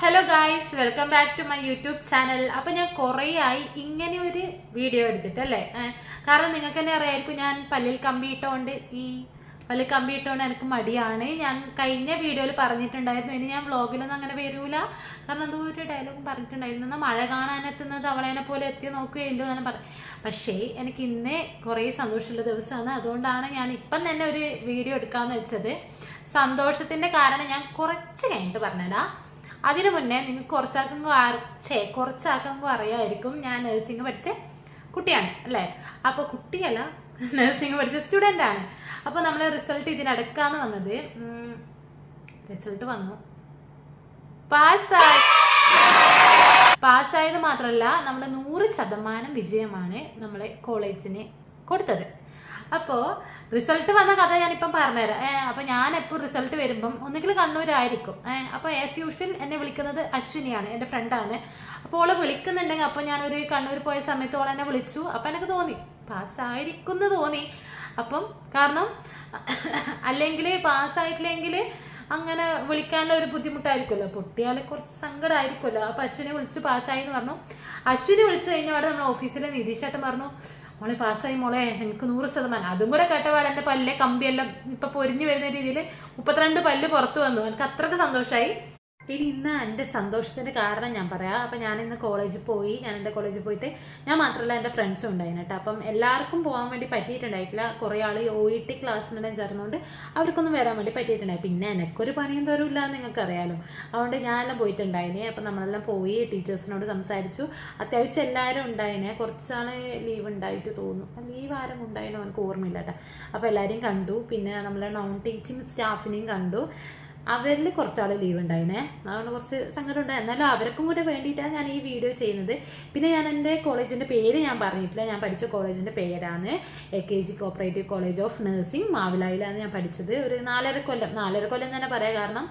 Hello guys, welcome back to my YouTube channel. അപ്പം ഞാൻ കുറേ ആയി ഇങ്ങനെ ഒരു വീഡിയോ എടുത്തിട്ടല്ലേ. കാരണം നിങ്ങൾക്ക് തന്നെ അറിയായിരിക്കും, ഞാൻ പല്ലിൽ കമ്പിയിട്ടോണ്ട് എനിക്ക് മടിയാണ്. ഞാൻ കഴിഞ്ഞ വീഡിയോയിൽ പറഞ്ഞിട്ടുണ്ടായിരുന്നു, ഇനി ഞാൻ വ്ളോഗിലൊന്നും അങ്ങനെ വരൂല. കാരണം എന്തോ ഒരു ഡയലോഗും പറഞ്ഞിട്ടുണ്ടായിരുന്നു, എന്നാൽ മഴ കാണാനെത്തുന്നത് അവളേനെ പോലെ എത്തി നോക്കുകയുള്ളൂ എന്ന് പറഞ്ഞു. പക്ഷേ എനിക്ക് ഇന്ന് കുറേ സന്തോഷമുള്ള ദിവസമാണ്. അതുകൊണ്ടാണ് ഞാൻ ഇപ്പം തന്നെ ഒരു വീഡിയോ എടുക്കാമെന്ന് വെച്ചത്. സന്തോഷത്തിൻ്റെ കാരണം ഞാൻ കുറച്ച് കഴിഞ്ഞിട്ട് പറഞ്ഞുതരാം. അതിനു മുന്നേ നിങ്ങൾക്ക് കുറച്ചാൾക്കും അറിയാമായിരിക്കും, ഞാൻ നഴ്സിംഗ് പഠിച്ച കുട്ടിയാണ് അല്ലേ. അപ്പോൾ കുട്ടിയല്ല, നഴ്സിംഗ് പഠിച്ച സ്റ്റുഡൻ്റ് ആണ്. അപ്പോൾ നമ്മൾ റിസൾട്ട് ഇതിനടുക്കാന്ന് വന്നത്. റിസൾട്ട് വന്നു, പാസ്സായത് മാത്രമല്ല നമ്മുടെ 100% വിജയമാണ് നമ്മളെ കോളേജിന് കൊടുത്തത്. അപ്പോൾ റിസൾട്ട് വന്ന കഥ ഞാനിപ്പം പറഞ്ഞുതരാം. അപ്പോൾ ഞാൻ എപ്പോൾ റിസൾട്ട് വരുമ്പം ഒന്നുകിൽ കണ്ണൂരായിരിക്കും. അപ്പോൾ ആസ് യൂഷ്വൽ എന്നെ വിളിക്കുന്നത് അശ്വിനിയാണ്, എൻ്റെ ഫ്രണ്ടാണ്. അപ്പോൾ ഓളെ വിളിക്കുന്നുണ്ടെങ്കിൽ അപ്പോൾ ഞാനൊരു കണ്ണൂർ പോയ സമയത്ത് ഓളെ എന്നെ വിളിച്ചു. അപ്പം എനിക്ക് തോന്നി പാസ്സായിരിക്കും എന്ന് തോന്നി. അപ്പം കാരണം അല്ലെങ്കിൽ പാസ്സായിട്ടില്ലെങ്കിൽ അങ്ങനെ വിളിക്കാനുള്ള ഒരു ബുദ്ധിമുട്ടായിരിക്കുമല്ലോ, പൊട്ടിയാൽ കുറച്ച് സങ്കടമായിരിക്കുമല്ലോ. അപ്പോൾ അശ്വിനെ വിളിച്ച് പാസ്സായി എന്ന് പറഞ്ഞു. അശ്വിനെ വിളിച്ചു കഴിഞ്ഞാൽ നമ്മൾ ഓഫീസിലെ നിതീഷേട്ടൻ പറഞ്ഞു, മോളെ പാസ്സായി മോളെ, എനിക്ക് 100%. അതും കൂടെ കേട്ടപാട് എൻ്റെ പല്ലെ കമ്പിയെല്ലാം ഇപ്പം പൊരിഞ്ഞു വരുന്ന രീതിയിൽ 32 പല്ല് പുറത്തു വന്നു. എനിക്ക് അത്രയ്ക്ക് സന്തോഷമായി. ഇനി ഇന്ന് എൻ്റെ സന്തോഷത്തിൻ്റെ കാരണം ഞാൻ പറയാം. അപ്പം ഞാൻ ഇന്ന് കോളേജിൽ പോയി. ഞാൻ എൻ്റെ കോളേജിൽ പോയിട്ട് ഞാൻ മാത്രമല്ല എൻ്റെ ഫ്രണ്ട്സും ഉണ്ടായിരുന്നു കേട്ടോ. അപ്പം എല്ലാവർക്കും പോകാൻ വേണ്ടി പറ്റിയിട്ടുണ്ടായിട്ടില്ല. കുറേ ആൾ OET ക്ലാസ്സിനുണ്ടെങ്കിൽ ചേർന്നുകൊണ്ട് അവർക്കൊന്നും വരാൻ വേണ്ടി പറ്റിയിട്ടുണ്ടായി. പിന്നെ എനിക്കൊരു പണിയും തോരില്ല എന്ന് നിങ്ങൾക്ക് അറിയാമല്ലോ. അതുകൊണ്ട് ഞാനെല്ലാം പോയിട്ടുണ്ടായിന്. അപ്പം നമ്മളെല്ലാം പോയി ടീച്ചേഴ്സിനോട് സംസാരിച്ചു. അത്യാവശ്യം എല്ലാവരും ഉണ്ടായിനെ. കുറച്ചാൾ ലീവ് ഉണ്ടായിട്ട് തോന്നുന്നു, ലീവ് ആരും ഉണ്ടായിനോ എനിക്ക് ഓർമ്മയില്ല കേട്ടോ. അപ്പോൾ എല്ലാവരെയും കണ്ടു. പിന്നെ നമ്മളെ നോൺ ടീച്ചിങ് സ്റ്റാഫിനെയും കണ്ടു. അവരിൽ കുറച്ചാൾ ലീവ് ഉണ്ടായിനെ. അതുകൊണ്ട് കുറച്ച് സങ്കടം ഉണ്ടായി. എന്നാലും അവർക്കും കൂടെ വേണ്ടിയിട്ടാണ് ഞാൻ ഈ വീഡിയോ ചെയ്യുന്നത്. പിന്നെ ഞാൻ എൻ്റെ കോളേജിൻ്റെ പേര് ഞാൻ പറഞ്ഞിട്ടില്ല. ഞാൻ പഠിച്ച കോളേജിൻ്റെ പേരാണ് AKG cooperative college of nursing, മാവിലായിലാണ് ഞാൻ പഠിച്ചത്. ഒരു 4.5 കൊല്ലം തന്നെ പറയാം. കാരണം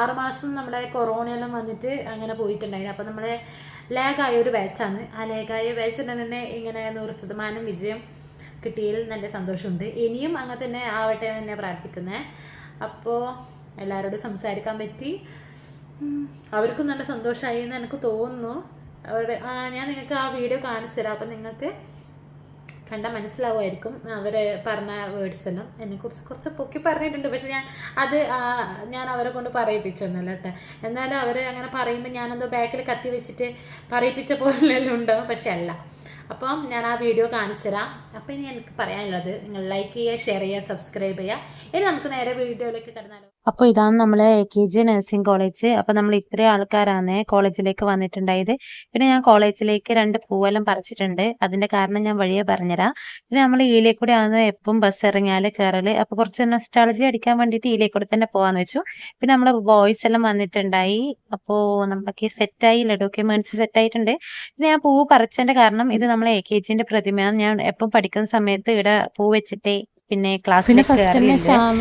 6 മാസം നമ്മുടെ കൊറോണയെല്ലാം വന്നിട്ട് അങ്ങനെ പോയിട്ടുണ്ടായിരുന്നു. അപ്പം നമ്മളെ ലാഗായ ഒരു ബാച്ചാണ്. ആ ലാഗായ ബാച്ചിന് തന്നെ ഇങ്ങനെ 100% വിജയം കിട്ടിയതിൽ നല്ല സന്തോഷമുണ്ട്. ഇനിയും അങ്ങനെ തന്നെ ആവട്ടെ എന്ന് തന്നെ പ്രാർത്ഥിക്കുന്നത്. അപ്പോൾ എല്ലാവരോടും സംസാരിക്കാൻ പറ്റി, അവർക്കും നല്ല സന്തോഷമായി എന്ന് എനിക്ക് തോന്നുന്നു. ഞാൻ നിങ്ങൾക്ക് ആ വീഡിയോ കാണിച്ചു തരാം. അപ്പം നിങ്ങൾക്ക് കണ്ടാൽ മനസ്സിലാവുമായിരിക്കും അവർ പറഞ്ഞ വേർഡ്സ് എല്ലാം. എന്നെക്കുറിച്ച് കുറച്ച് പൊക്കി പറഞ്ഞിട്ടുണ്ട്. പക്ഷെ ഞാൻ അവരെ കൊണ്ട് പറയിപ്പിച്ചൊന്നുമല്ല കേട്ടോ. എന്നാലും അവർ അങ്ങനെ പറയുമ്പോൾ ഞാനെന്തോ ബാക്കിൽ കത്തി വെച്ചിട്ട് പറയിപ്പിച്ച പോലെല്ലാം ഉണ്ടാവും, പക്ഷെ അല്ല. അപ്പം ഞാൻ ആ വീഡിയോ കാണിച്ചു തരാം. അപ്പം ഇനി എനിക്ക് പറയാനുള്ളത്, നിങ്ങൾ ലൈക്ക് ചെയ്യുക, ഷെയർ ചെയ്യുക, സബ്സ്ക്രൈബ് ചെയ്യുക. ഇനി നമുക്ക് നേരെ വീഡിയോയിലേക്ക് കടന്നാലോ. അപ്പോൾ ഇതാണ് നമ്മളെ AKG നഴ്സിംഗ് കോളേജ്. അപ്പോൾ നമ്മൾ ഇത്രയും ആൾക്കാരാണ് കോളേജിലേക്ക് വന്നിട്ടുണ്ടായത്. പിന്നെ ഞാൻ കോളേജിലേക്ക് 2 പൂവെല്ലാം പറിച്ചിട്ടുണ്ട്. അതിൻ്റെ കാരണം ഞാൻ വഴിയെ പറഞ്ഞുതരാം. പിന്നെ നമ്മൾ ഈയിലേക്കൂടെ ആണ് എപ്പം ബസ് ഇറങ്ങിയാൽ കയറല്. അപ്പോൾ കുറച്ച് നൊസ്റ്റാൾജി അടിക്കാൻ വേണ്ടിയിട്ട് ഈയിലേക്കൂടെ തന്നെ പോകാമെന്ന് വെച്ചു. പിന്നെ നമ്മൾ ബോയ്സ് എല്ലാം വന്നിട്ടുണ്ടായി. അപ്പോൾ നമ്മളൊക്കെ സെറ്റായി, ഡോക്യുമെന്റ്സ് സെറ്റായിട്ടുണ്ട്. പിന്നെ ഞാൻ പൂവ് പറിച്ചതിൻ്റെ കാരണം, ഇത് നമ്മളെ AKGന്റെ പ്രതിമയാണ്. ഞാൻ എപ്പം പഠിക്കുന്ന സമയത്ത് ഇവിടെ പൂ വെച്ചിട്ടേ പിന്നെ ക്ലാസ്സിൽ ഫസ്റ്റ് തന്നെ ശ്യാമ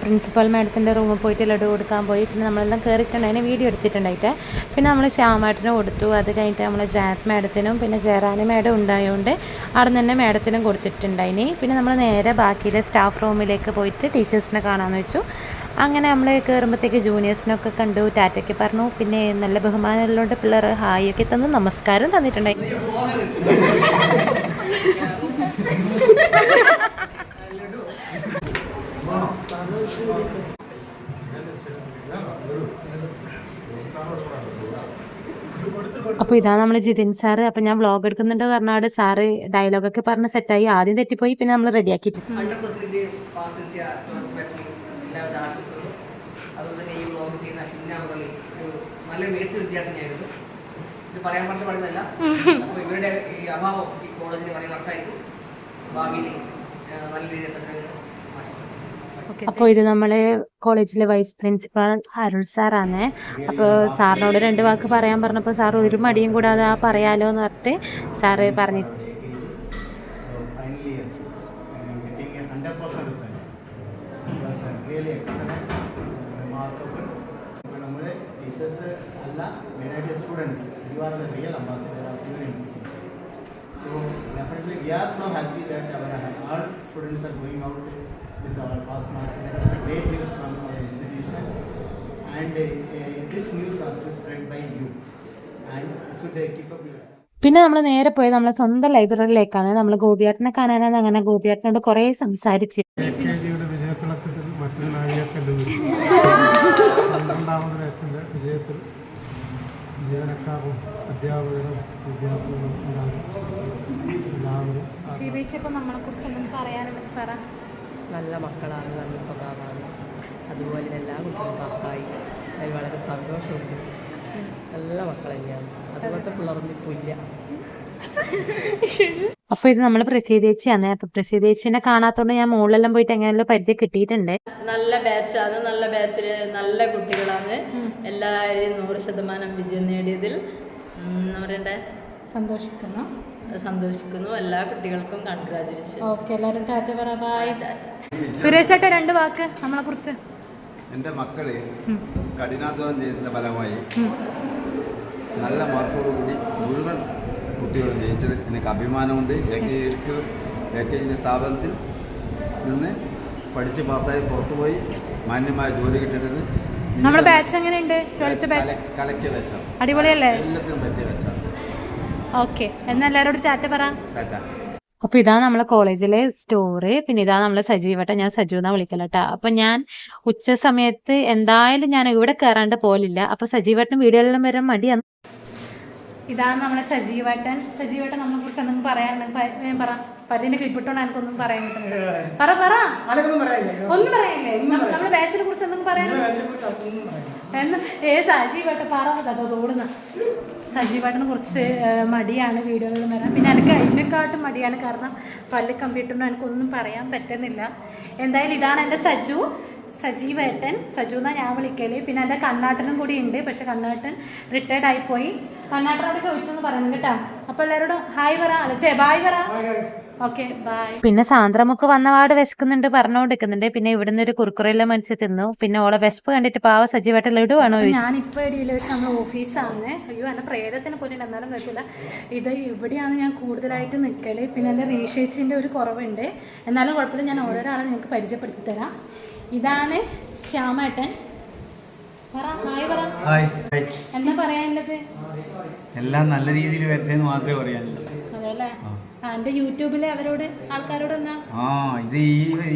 പ്രിൻസിപ്പൽ മാഡത്തിൻ്റെ റൂമിൽ പോയിട്ട് ലഡു കൊടുക്കാൻ പോയി. പിന്നെ നമ്മളെല്ലാം കയറിയിട്ടുണ്ട്, അതിനെ വീഡിയോ എടുത്തിട്ടുണ്ടായിട്ട്. പിന്നെ നമ്മൾ ശ്യാമാട്ടിനും കൊടുത്തു. അത് കഴിഞ്ഞിട്ട് നമ്മൾ ജാറ്റ് മാഡത്തിനും പിന്നെ ജയറാണി മാഡം ഉണ്ടായതുകൊണ്ട് അവിടെ നിന്ന് തന്നെ മാഡത്തിനും കൊടുത്തിട്ടുണ്ടായിനി. പിന്നെ നമ്മൾ നേരെ ബാക്കിയിലെ സ്റ്റാഫ് റൂമിലേക്ക് പോയിട്ട് ടീച്ചേഴ്സിനെ കാണാമെന്ന് വെച്ചു. അങ്ങനെ നമ്മൾ കയറുമ്പോഴത്തേക്ക് ജൂനിയേഴ്സിനൊക്കെ കണ്ടു, ടാറ്റയ്ക്ക് പറഞ്ഞു. പിന്നെ നല്ല ബഹുമാനമുള്ളതുകൊണ്ട് പിള്ളേർ ഹായ് ഒക്കെ തന്നു നമസ്കാരം തന്നിട്ടുണ്ടായി. അപ്പോൾ ഇതാണ് നമ്മൾ ജിതിൻ സാറ്. അപ്പം ഞാൻ വ്ളോഗ് എടുക്കുന്നുണ്ട് പറഞ്ഞാൽ സാറ് ഡയലോഗൊക്കെ പറഞ്ഞ് സെറ്റായി. ആദ്യം തെറ്റിപ്പോയി, പിന്നെ നമ്മൾ റെഡിയാക്കിയിട്ട് അതുകൊണ്ട് തന്നെ ഈ വ്ളോഗ് ചെയ്യുന്ന അശ്വിനി ഒരു നല്ല മികച്ച വിദ്യാർത്ഥിനിയായിരുന്നു. ഇത് പറയാൻ പറഞ്ഞ പറയുന്നതല്ല. അപ്പോൾ ഇവരുടെ ഈ അഭാവം ഈ കോളേജിന് വളരെ നഷ്ടമായിരിക്കും. ഭാവിയിൽ നല്ല രീതിയിൽ തന്നെ ആശംസിക്കുന്നു. അപ്പോൾ ഇത് നമ്മളെ കോളേജിലെ വൈസ് പ്രിൻസിപ്പൽ അരുൺ സാറാണ്. അപ്പോൾ സാറിനോട് 2 വാക്ക് പറയാൻ പറഞ്ഞപ്പോൾ സാർ ഒരു മടിയും കൂടാതെ പറയാലോ എന്ന് പറഞ്ഞിട്ട് സാറ് പറഞ്ഞു. Teachers alla mainly students, you are the real ambassador of your institution. So definitely we are so happy that all students are going out with our pass mark. That is a great news from our institution. and this news has to spread by you and should keep up your. പിന്നെ നമ്മൾ നേരെ പോയത് നമ്മളെ സ്വന്തം ലൈബ്രറിയിലേക്കാണ്. നമ്മൾ ഗോപിയേട്ടനെ കാണാനാണ്. അങ്ങനെ ഗോപിയേട്ടനോട് കുറേ സംസാരിച്ച് വിജയത്തിളക്കത്തിൽ മറ്റൊരു നാഴികക്കല്ല് രണ്ടാമത് ബാച്ചിൻ്റെ വിജയത്തിൽ ജീവനക്കാരും അധ്യാപകരും വിദ്യാർത്ഥികളും എല്ലാവരും നമ്മളെ കുറിച്ച് എന്തെങ്കിലും പറയാനുള്ളത് പറ. നല്ല മക്കളാണ്, നല്ല സ്വഭാവമാണ്. അതുപോലെ എല്ലാ കുട്ടികളും പാസ്സായി. അതിൽ വളരെ സന്തോഷമുണ്ട്. നല്ല മക്കൾ തന്നെയാണ്. അതുപോലത്തെ പിള്ളേർന്നിപ്പോൾ ഇല്ല. അപ്പൊ ഇത് നമ്മൾ പ്രസീതേച്ചിയാണ്. അപ്പൊ പ്രസീതേച്ചിനെ കാണാത്തോണ്ട് ഞാൻ മുകളിലെല്ലാം പോയിട്ട് എങ്ങനെയല്ലോ പരിധി കിട്ടിയിട്ടുണ്ട്. നല്ല ബാച്ചാണ്. നല്ല ബാച്ചില് നല്ല കുട്ടികളാണ്. എല്ലാവരും 100% വിജയം നേടിയതിൽ പറയണ്ടേ സന്തോഷിക്കുന്നു. എല്ലാ കുട്ടികൾക്കും കൺഗ്രാജുലേഷൻ. ഓക്കെ, എല്ലാവരും ടാറ്റ പറ, ബൈ. സുരേഷ് ചേട്ടാ 2 വാക്ക് നമ്മളെ കുറിച്ച്. എൻ്റെ മക്കള് കഠിനാധ്വാനം ചെയ്തതിൻ്റെ ഫലമായി നല്ല മാർക്കോടുകൂടി മുഴുവൻ കുട്ടികളും ജയിച്ചത് എനിക്ക് അഭിമാനമുണ്ട്. എ കെ ജി സ്ഥാപനത്തിൽ നിന്ന് പഠിച്ച് പാസ്സായി പുറത്തുപോയി മാന്യമായ ജോലി കിട്ടിയത്. നമ്മുടെ ബാച്ച് എങ്ങനെയുണ്ട്? 12th batch കലക്കിയ ബാച്ചാണ്. അടിപൊളിയല്ലേ? എല്ലാത്തിനും പറ്റിയ ബാച്ചാണ്. ഓക്കെ, എന്നാ എല്ലാവരോടും ടാറ്റ പറ. ടാറ്റ. അപ്പൊ ഇതാണ് നമ്മളെ കോളേജിലെ സ്റ്റോറ്. പിന്നെ ഇതാണ് നമ്മളെ സജീവട്ട. ഞാൻ സജു എന്നാ വിളിക്കലട്ടാ. അപ്പൊ ഞാൻ ഉച്ച സമയത്ത് എന്തായാലും ഞാൻ ഇവിടെ കയറാണ്ട് പോലില്ല. അപ്പൊ സജീവട്ടൻ വീഡിയോയിലെല്ലാം വരാൻ മടിയാണ്. ഇതാണ് നമ്മളെ സജീവട്ടൻ. നമ്മളെ കുറിച്ച് എന്തെങ്കിലും പറയാനുണ്ടെങ്കിൽ പറ. പല്ലിന്റെ ക്ലിപ്പിട്ടോണ്ട് എനിക്കൊന്നും പറയാൻ കിട്ടുന്നില്ല. പറ ഒന്നും പറയാനില്ലേ? നമ്മുടെ ബാച്ചിനെ കുറിച്ച് എന്തെങ്കിലും പറയാൻ സജീവട്ട പറ. ഓടുന്ന സജീവട്ടനെ കുറിച്ച് മടിയാണ് വീഡിയോകളിൽ വരാൻ. പിന്നെ എനിക്ക് അതിനെക്കാട്ടും മടിയാണ്, കാരണം പല്ല് കമ്പ്യൂട്ടറിനും എനിക്കൊന്നും പറയാൻ പറ്റുന്നില്ല. എന്തായാലും ഇതാണ് എൻ്റെ സജീവേട്ടൻ. സജു എന്നാണ് ഞാൻ വിളിക്കല്. പിന്നെ എൻ്റെ കണ്ണാട്ടനും കൂടി ഉണ്ട്. പക്ഷെ കണ്ണാട്ടൻ റിട്ടയർഡ് ആയിപ്പോയി. കണ്ണാട്ടനോട് ചോദിച്ചെന്ന് പറയുന്നു കേട്ടോ. അപ്പോൾ എല്ലാവരോടും ഹായ് പറ. ബായ് പറ. Okay, bye. പിന്നെ സാന്ദ്രമുക്ക് വന്നപാട് വിശക്കുന്നുണ്ട് പറഞ്ഞുകൊണ്ടിരിക്കുന്നുണ്ട്. പിന്നെ ഇവിടുന്ന് ഒരു കുറുക്കുറയെല്ലാം മനസ്സിൽ തിന്നു. പിന്നെ ഓളെ വിശപ്പ് കണ്ടിട്ട് പാവ സജീവായിട്ട് ലഡുവാണോ? ഞാനിപ്പോൾ ഇടയിൽ വെച്ച് നമ്മൾ ഓഫീസാണ്. അയ്യോ, എൻ്റെ പ്രേതത്തിനെ പോലും എന്നാലും കുഴപ്പമില്ല. ഇത് ഇവിടെയാണ് ഞാൻ കൂടുതലായിട്ട് നിൽക്കൽ. പിന്നെ എൻ്റെ റീസേർച്ചിൻ്റെ ഒരു കുറവുണ്ട്. എന്നാലും കുഴപ്പമില്ല, ഞാൻ ഓരോരാളെ നിങ്ങൾക്ക് പരിചയപ്പെടുത്തി തരാം. ഇതാണ് ശ്യാമേട്ടൻ. പറ, ഹായ് പറ. എന്താ പറയാനുള്ളത്? എല്ലാം നല്ല രീതിയിൽ വരട്ടെ എന്ന് മാത്രമേ പറയാനുള്ളൂ. അതെല്ലേ? എൻ്റെ യൂട്യൂബിലെ ആൾക്കാരോട് എന്നാ ഇത്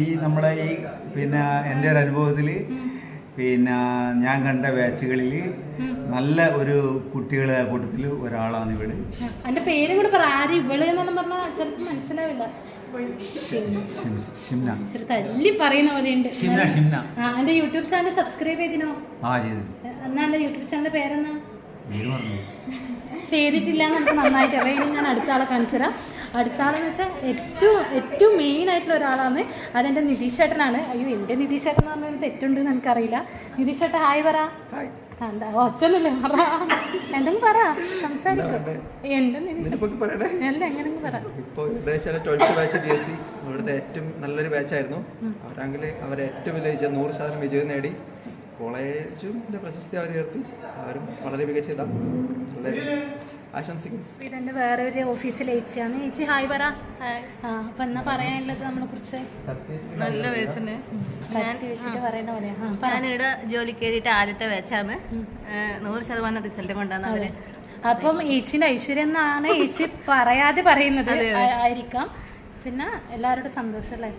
ഈ നമ്മളെ ഈ പിന്നെ എൻ്റെ ഒരു അനുഭവത്തിൽ പിന്നെ ഞാൻ കണ്ട ബാച്ചുകളിൽ നല്ല ഒരു കുട്ടികളെ കൂട്ടത്തിൽ ഒരാളാണ് ഇവിടെ. എൻ്റെ പേരും കൂടെ പറ. ആര് ഇവള് എന്നെല്ലാം പറഞ്ഞാൽ ചിലപ്പോൾ മനസ്സിലാവില്ല. തല്ലി പറയുന്ന പോലെയുണ്ട്. എന്റെ യൂട്യൂബ് ചാനൽ സബ്സ്ക്രൈബ് ചെയ്തിനോ? എന്നാ എന്റെ യൂട്യൂബ് ചാനലിന്റെ പേരെന്നാ? ചെയ്തിട്ടില്ല എന്ന് എനിക്ക് നന്നായിട്ട് അറിയാം. ഇനി ഞാൻ അടുത്ത ആളെ കാണിച്ചു തരാം. അടുത്ത ആളെന്ന് വെച്ചാൽ ഏറ്റവും മെയിൻ ആയിട്ടുള്ള ഒരാളാണ്. അതെൻ്റെ നിതീഷ് ചേട്ടനാണ്. അയ്യോ, എൻ്റെ നിതീഷ് ചേട്ടൻ എന്ന് പറഞ്ഞാൽ തെറ്റുണ്ടെന്ന് എനിക്കറിയില്ല. നിതീഷ് ചേട്ടൻ ഹായ് പറ. എന്താ ഒച്ചൊന്നുമില്ല, പറ. എന്തെങ്കിലും പറ, സംസാരിക്കും. എൻ്റെ നിതീഷ് അല്ല, എങ്ങനെയെങ്കിലും പറ. ഇപ്പോൾ ഇവിടെ 12th ബാച്ച് BSc ഇവിടുത്തെ ഏറ്റവും നല്ലൊരു ബാച്ചായിരുന്നു. അവരാണെങ്കിൽ അവർ ഏറ്റവും വലിയ 100% വിജയം നേടി. കോളേജും പ്രശസ്തി അവർ ഉയർത്തി. അവരും വളരെ മികച്ച ഇതാണ്. വളരെ ആശംസിക്കുന്നു. ഇതെൻ്റെ വേറെ ഒരു ഓഫീസിലെ ചേച്ചിയാണ്. ചേച്ചി ഹായ് പറ. അപ്പം എന്നാ പറയാനുള്ളത് നമ്മളെ കുറിച്ച്? നല്ല ബാച്ചിന് വെച്ചിട്ട് പറയുന്ന പോലെയാ. ഞാനിവിടെ ജോലി കയറിയിട്ട് ആദ്യത്തെ ബാച്ചാണ്. 100% റിസൾട്ട് കൊണ്ടാണ് അവര്. അപ്പം ചേച്ചിന്റെ ഐശ്വര്യം എന്നാണ് ചേച്ചി പറയാതെ പറയുന്നത് ആയിരിക്കാം. പിന്നെ എല്ലാവരോടും സന്തോഷമല്ലേ?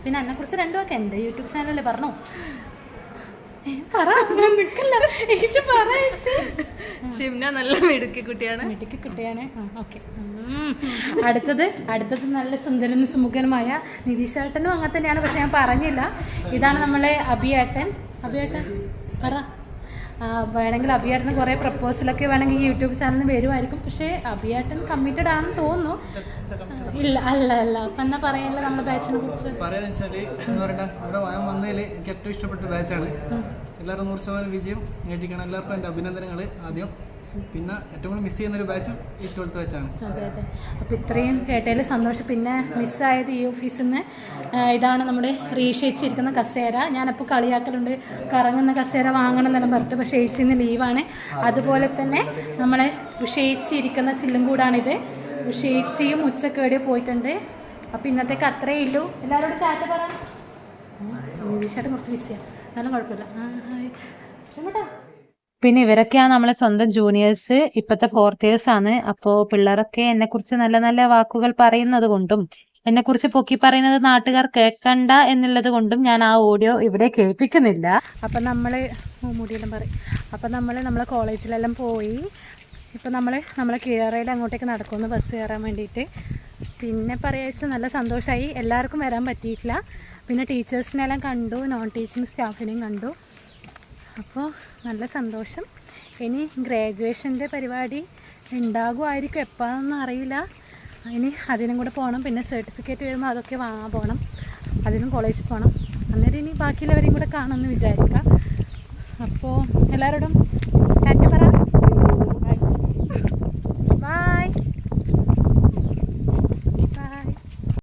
പിന്നെ എന്നെ കുറിച്ച് 2 വാക്ക്. എൻ്റെ യൂട്യൂബ് ചാനലല്ലേ പറഞ്ഞു. ഷിംന നല്ല മിടുക്കി കുട്ടിയാണ്. ഓക്കെ. അടുത്തത് നല്ല സുന്ദരനും സുമുഖനുമായ നിതീഷ് ഏട്ടനും അങ്ങനെ തന്നെയാണ്. പക്ഷെ ഞാൻ പറഞ്ഞില്ല. ഇതാണ് നമ്മളെ അഭിയേട്ടൻ. പറ. വേണമെങ്കിൽ അഭിയേട്ടന് കുറേ പ്രപ്പോസലൊക്കെ വേണമെങ്കിൽ ഈ യൂട്യൂബ് ചാനലിന് വരുമായിരിക്കും. പക്ഷേ അഭിയേട്ടൻ കമ്മിറ്റഡ് ആണെന്ന് തോന്നുന്നു. അല്ല. അപ്പം എന്നാ പറയാനില്ല നമ്മുടെ ബാച്ചിനെ കുറിച്ച്? പറയാന്ന് വെച്ചാൽ എന്ന് പറയണ്ട, ഇവിടെ വന്നതിൽ എനിക്ക് ഏറ്റവും ഇഷ്ടപ്പെട്ട ബാച്ചാണ്. എല്ലാവരും 100% വിജയം നേടിക്കണം. എല്ലാവർക്കും എൻ്റെ അഭിനന്ദനങ്ങൾ ആദ്യം. പിന്നെ ഏറ്റവും കൂടുതൽ മിസ് ചെയ്യുന്നൊരു ബാച്ചും ഈ 12th ബാച്ചാണ്. അതെ. അപ്പോൾ ഇത്രയും കേട്ടതിൽ സന്തോഷം. പിന്നെ മിസ്സായത് ഈ ഓഫീസിൽ നിന്ന് ഇതാണ് നമ്മുടെ റീഷേച്ചിരിക്കുന്ന കസേര. ഞാനപ്പോൾ കളിയാക്കലുണ്ട്, കറങ്ങുന്ന കസേര വാങ്ങണം എന്നെല്ലാം പറഞ്ഞിട്ട്. പക്ഷേ ചേച്ചിന്ന് ലീവാണ്. അതുപോലെ തന്നെ നമ്മളെ ഉഷേച്ചിരിക്കുന്ന ചില്ലും കൂടാണിത്. ഉഷേച്ചിയും ഉച്ചക്കേടിയോ പോയിട്ടുണ്ട്. അപ്പോൾ ഇന്നത്തേക്ക് അത്രയേ ഉള്ളൂ. എല്ലാവരോടും ടാറ്റ പറ. നിതീഷായിട്ട് കുറച്ച് ബിസിയാണ്, എന്നാലും കുഴപ്പമില്ല. പിന്നെ ഇവരൊക്കെയാണ് നമ്മളെ സ്വന്തം ജൂനിയേഴ്സ്, ഇപ്പോഴത്തെ 4th years ആണ്. അപ്പോൾ പിള്ളേരൊക്കെ എന്നെക്കുറിച്ച് നല്ല നല്ല വാക്കുകൾ പറയുന്നത് കൊണ്ടും എന്നെക്കുറിച്ച് പൊക്കി പറയുന്നത് നാട്ടുകാർ കേൾക്കണ്ട എന്നുള്ളത് കൊണ്ടും ഞാൻ ആ ഓഡിയോ ഇവിടെ കേൾപ്പിക്കുന്നില്ല. അപ്പം മുടിയെല്ലാം പറയും. അപ്പം നമ്മളെ കോളേജിലെല്ലാം പോയി. ഇപ്പം നമ്മളെ കീഴറയിൽ അങ്ങോട്ടേക്ക് നടക്കുമെന്ന് ബസ് കയറാൻ വേണ്ടിയിട്ട്. പിന്നെ പറയാച്ച നല്ല സന്തോഷമായി. എല്ലാവർക്കും വരാൻ പറ്റിയിട്ടില്ല. പിന്നെ ടീച്ചേഴ്സിനെല്ലാം കണ്ടു, നോൺ ടീച്ചിങ് സ്റ്റാഫിനെയും കണ്ടു. അപ്പോൾ നല്ല സന്തോഷം. ഇനി ഗ്രാജുവേഷൻ്റെ പരിപാടി ഉണ്ടാകുമായിരിക്കും, എപ്പോഴൊന്നും അറിയില്ല. ഇനി അതിനും കൂടെ പോകണം. പിന്നെ സർട്ടിഫിക്കറ്റ് വരുമ്പോൾ അതൊക്കെ വാങ്ങാൻ പോകണം, അതിനും കോളേജിൽ പോകണം. അന്നേരം ഇനി ബാക്കിയുള്ളവരെയും കൂടെ കാണുമെന്ന് വിചാരിക്കാം. അപ്പോൾ എല്ലാവരോടും ടാറ്റ പറ.